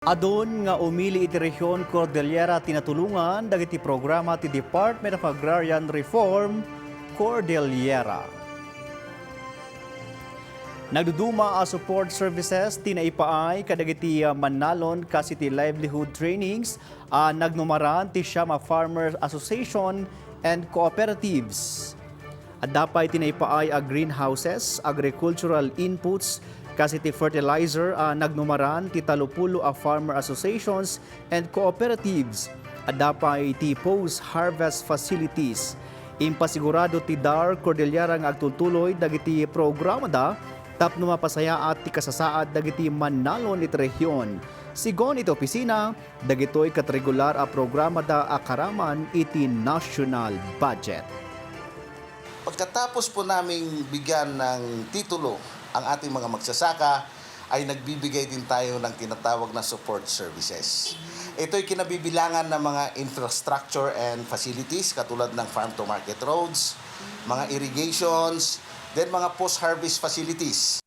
Adon nga umili iti Rehiyon Cordillera tinatulungan dagiti programa ti Department of Agrarian Reform Cordillera. Nagduduma a support services tinaipaay kadagiti manalon kasi ti livelihood trainings nagnumaran ti Siama Farmers Association and Cooperatives. At dapay tinaipaay a greenhouses, agricultural inputs, kasi ti fertilizer nagnumaran ti 30 a farmer associations and cooperatives. At dapay ti post-harvest facilities. Impasigurado ti DAR Cordillera nga agtultuloy dagiti programa da tapno mapasaya at ti kasasaad dagiti manalon iti rehiyon. Sigon iti opisina, dagitoy katregular a programa da akaraman iti national budget. Pagkatapos po naming bigyan ng titulo ang ating mga magsasaka, ay nagbibigay din tayo ng tinatawag na support services. Ito'y kinabibilangan ng mga infrastructure and facilities katulad ng farm-to-market roads, mga irrigations, then mga post-harvest facilities.